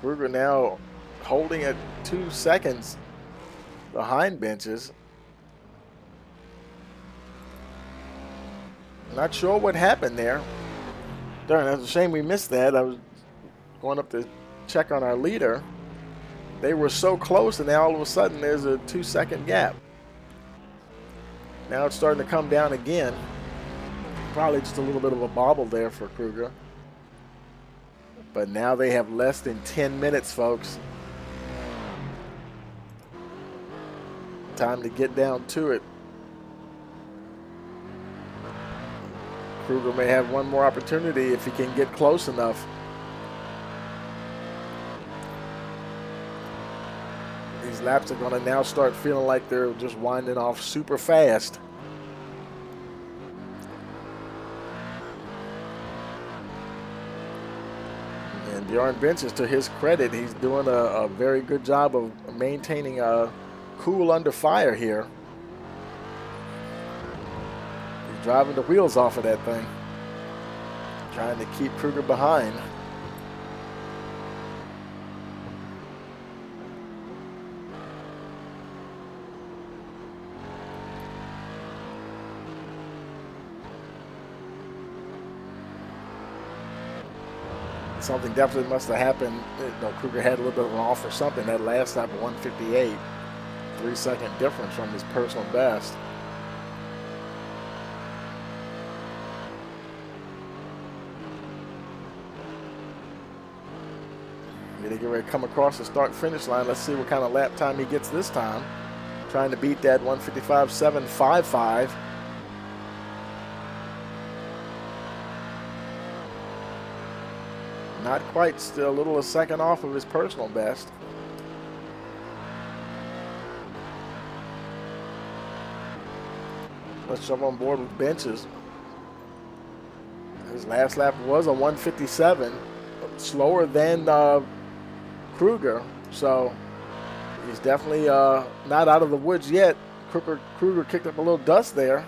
Kruger now holding at 2 seconds behind Benches. Not sure what happened there. Darn, that's a shame we missed that. I was going up to check on our leader. They were so close, and now all of a sudden there's a 2-second gap. Now it's starting to come down again. Probably just a little bit of a bobble there for Kruger. But now they have less than 10 minutes, folks. Time to get down to it. Kruger may have one more opportunity if he can get close enough. These laps are going to now start feeling like they're just winding off super fast. And Bjorn Benches, to his credit, he's doing a very good job of maintaining a cool under fire here. He's driving the wheels off of that thing, trying to keep Kruger behind. Something definitely must have happened. Kruger had a little bit of an off or something. That last lap, 158, 3-second difference from his personal best. They get ready to come across the start-finish line. Let's see what kind of lap time he gets this time. Trying to beat that 155.755. Not quite, still a little a second off of his personal best. Let's jump on board with Benches. His last lap was a 157, slower than Kruger, so he's definitely not out of the woods yet. Kruger kicked up a little dust there.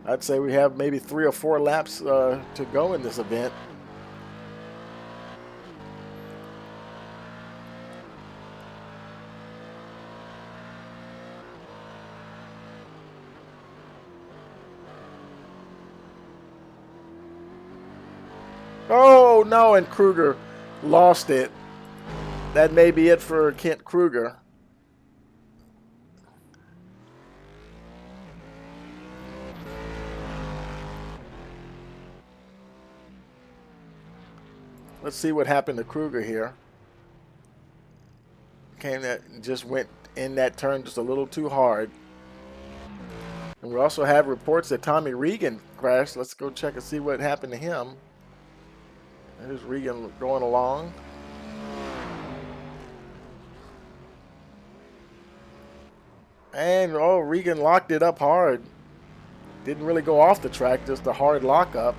I'd say we have maybe 3 or 4 laps to go in this event. Oh no, and Kruger lost it. That may be it for Kent Kruger. Let's see what happened to Kruger here. Just went in that turn just a little too hard. And we also have reports that Tommy Regan crashed. Let's go check and see what happened to him. There's Regan going along. And oh, Regan locked it up hard. Didn't really go off the track, just a hard lockup.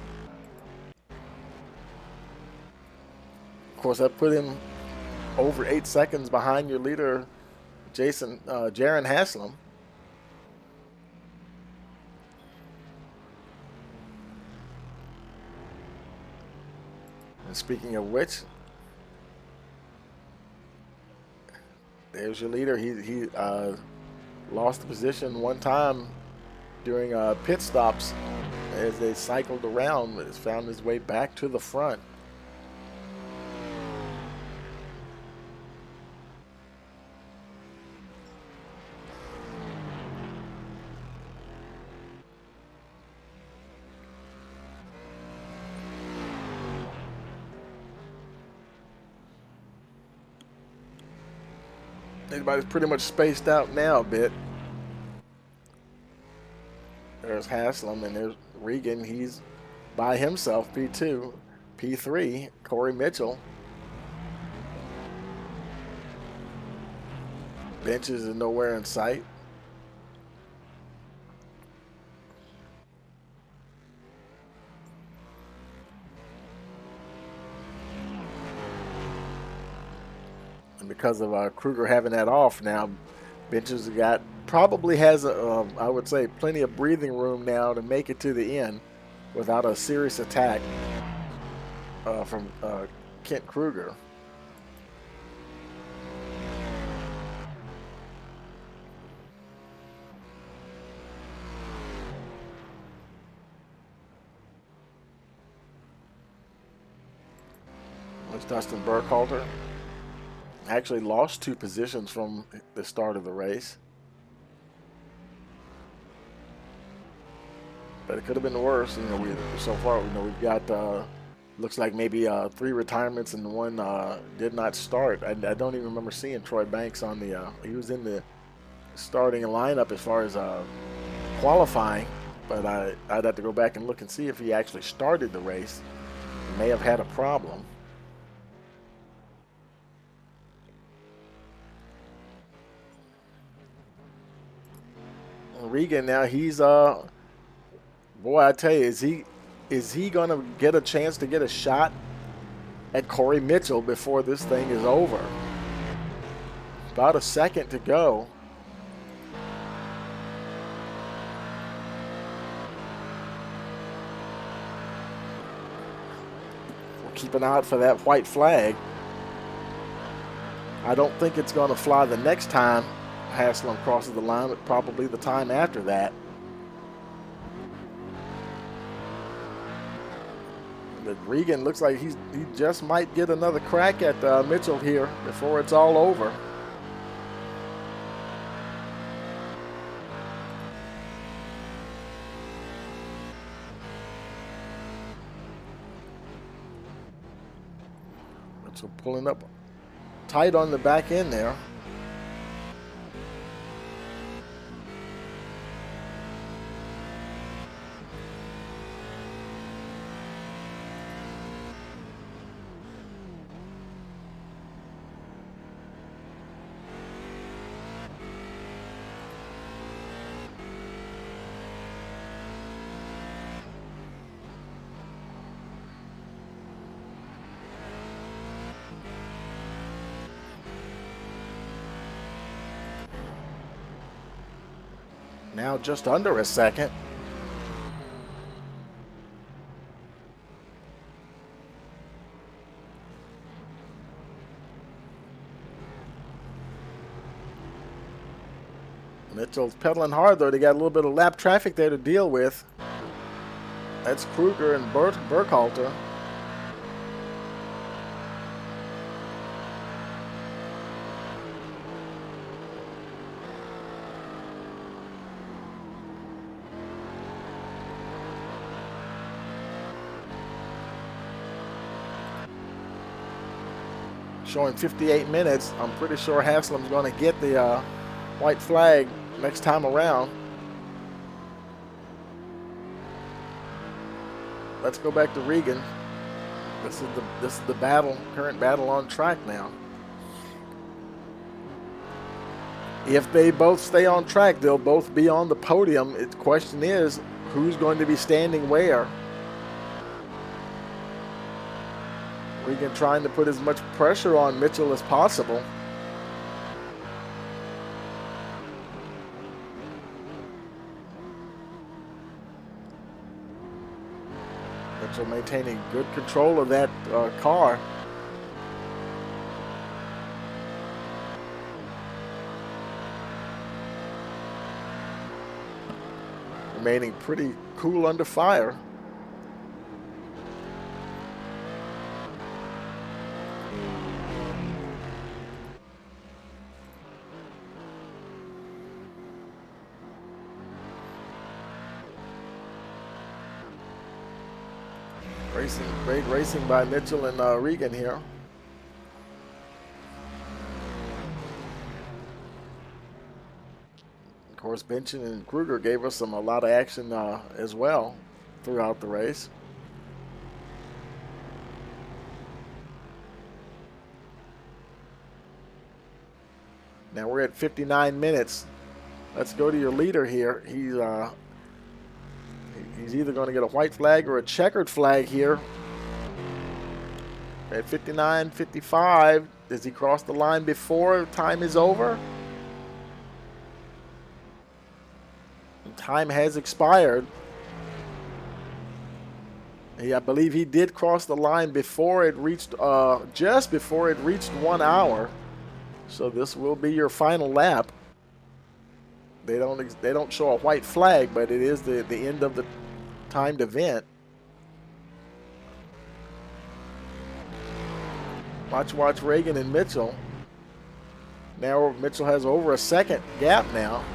Of course, that put him over 8 seconds behind your leader, Jaron Haslam. And speaking of which, there's your leader. He lost the position one time during pit stops as they cycled around. Has found his way back to the front. Everybody's pretty much spaced out now a bit. There's Haslam and there's Regan. He's by himself, P2. P3, Corey Mitchell. Benches is nowhere in sight. And because of Kruger having that off now, Benches got probably has, I would say, plenty of breathing room now to make it to the end without a serious attack from Kent Kruger. It's Dustin Burkhalter. Actually lost 2 positions from the start of the race. But it could have been worse. You know, so far, you know, we've got looks like maybe 3 retirements and 1 did not start. I don't even remember seeing Troy Banks on the. He was in the starting lineup as far as qualifying, but I'd have to go back and look and see if he actually started the race. He may have had a problem. Regan now, he's boy, I tell you, is he gonna get a chance to get a shot at Corey Mitchell before this thing is over? About a second to go. We'll keep an eye out for that white flag. I don't think it's going to fly the next time Haslam crosses the line, but probably the time after that. But Regan looks like he just might get another crack at Mitchell here before it's all over. Mitchell pulling up tight on the back end there. Now just under a second. Mitchell's pedaling hard though. They got a little bit of lap traffic there to deal with. That's Kruger and Burkhalter. Showing 58 minutes. I'm pretty sure Haslam's going to get the white flag next time around. Let's go back to Regan. This is the battle, current battle on track now. If they both stay on track, they'll both be on the podium. The question is, who's going to be standing where? Regan trying to put as much pressure on Mitchell as possible. Mitchell maintaining good control of that car. Remaining pretty cool under fire. Great racing by Mitchell and Regan here. Of course, Benson and Kruger gave us a lot of action as well throughout the race. Now we're at 59 minutes. Let's go to your leader here. He's either going to get a white flag or a checkered flag here. At 59:55, does he cross the line before time is over? time has expired. I believe he did cross the line before it reached, just before it reached 1 hour. So this will be your final lap. They don't show a white flag, but it is the end of the timed event. Watch Reagan and Mitchell. Now Mitchell has over a second gap now.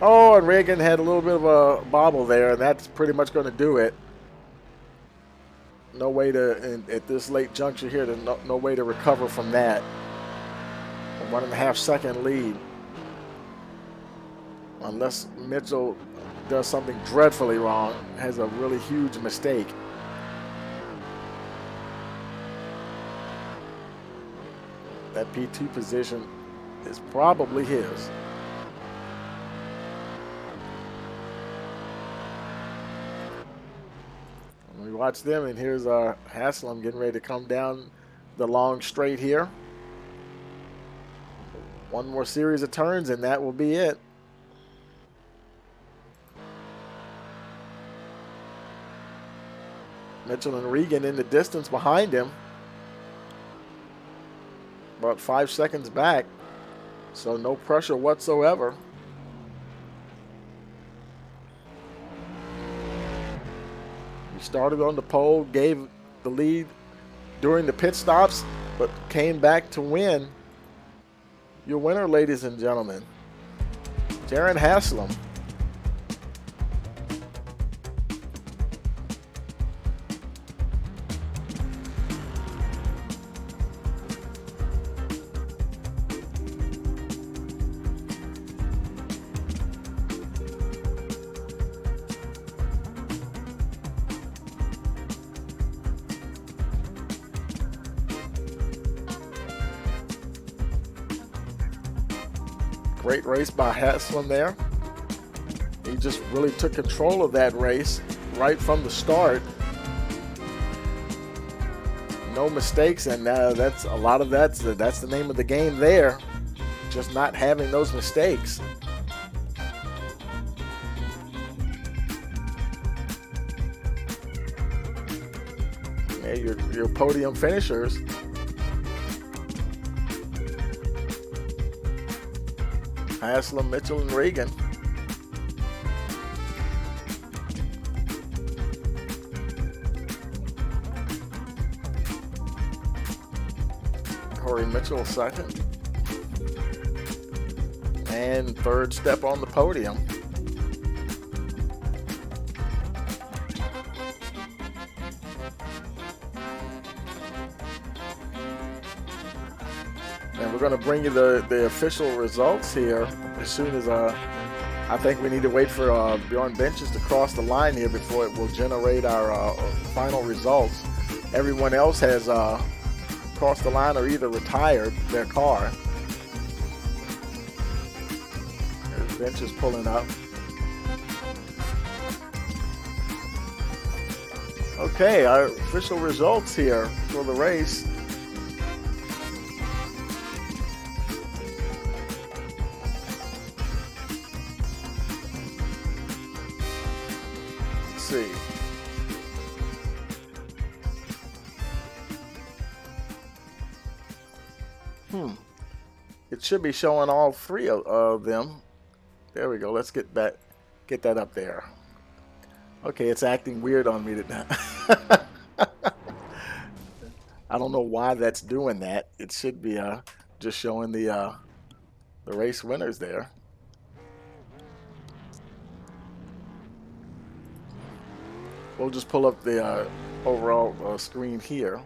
Oh, and Reagan had a little bit of a bobble there, and that's pretty much going to do it. No way to, at this late juncture here, no way to recover from that. A 1.5 second lead. Unless Mitchell does something dreadfully wrong, has a really huge mistake. That P2 position is probably his. We watch them, and here's Haslam getting ready to come down the long straight here. One more series of turns, and that will be it. Mitchell and Regan in the distance behind him. About 5 seconds back, so no pressure whatsoever. Started on the pole, gave the lead during the pit stops, but came back to win. Your winner, ladies and gentlemen, Jaron Haslam. Great race by Haslam there. He just really took control of that race right from the start. No mistakes, and that's a lot of that's the name of the game there. Just not having those mistakes. Yeah, your podium finishers. Haslam, Mitchell, and Regan. Corey Mitchell second. And third step on the podium. And we're going to bring you the official results here as soon as I think we need to wait for Bjorn Benches to cross the line here before it will generate our final results. Everyone else has crossed the line or either retired their car. There's Benches pulling up. Okay, our official results here for the race. See. It should be showing all three of them. There we go. Let's get that up there. Okay, it's acting weird on me today. I don't know why that's doing that. It should be just showing the race winners there. We'll just pull up the overall screen here.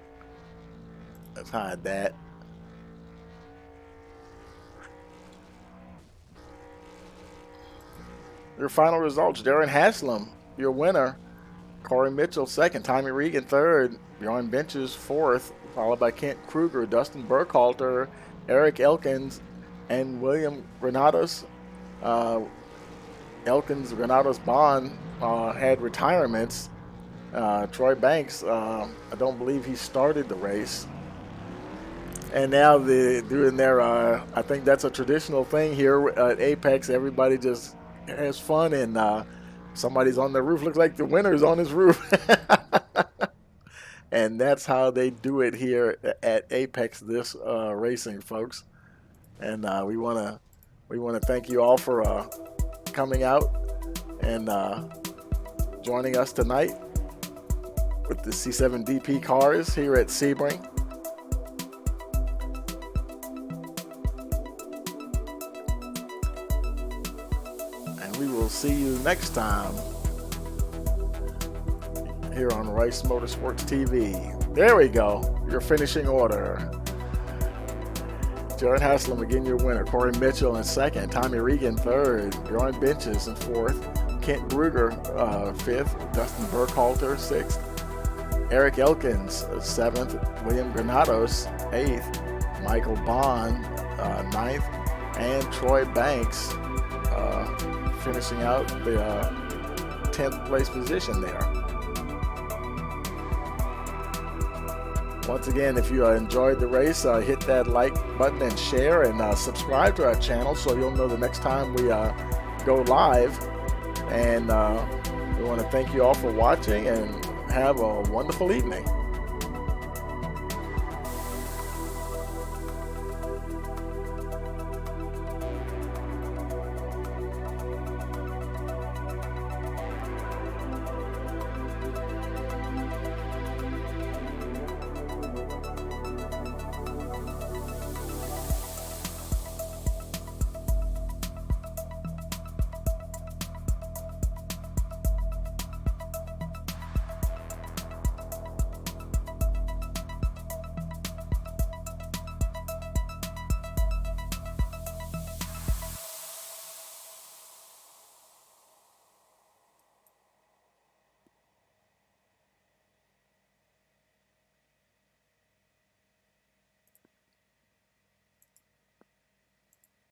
Let's hide that. Your final results: Jaron Haslam, your winner. Corey Mitchell second. Tommy Regan third. Bjorn Benches fourth, followed by Kent Kruger, Dustin Burkhalter, Eric Elkins, and William Granados. Elkins, Granados, Bond, had retirements. Troy Banks, I don't believe he started the race. And now they're doing their, I think that's a traditional thing here at Apex. Everybody just has fun, and somebody's on the roof. Looks like the winner's on his roof. And that's how they do it here at Apex this racing, folks. And we want to thank you all for coming out and joining us tonight with the C7DP cars here at Sebring. And we will see you next time here on Rice Motorsports TV. There we go, your finishing order. Jaron Haslam again your winner, Corey Mitchell in second, Tommy Regan third, Bjorn Benches in fourth, Kent Bruger fifth, Dustin Burkhalter sixth, Eric Elkins seventh, William Granados eighth, Michael Bond ninth, and Troy Banks finishing out the 10th place position there. Once again, if you enjoyed the race, hit that like button and share, and subscribe to our channel so you'll know the next time we go live. And we want to thank you all for watching, and have a wonderful evening.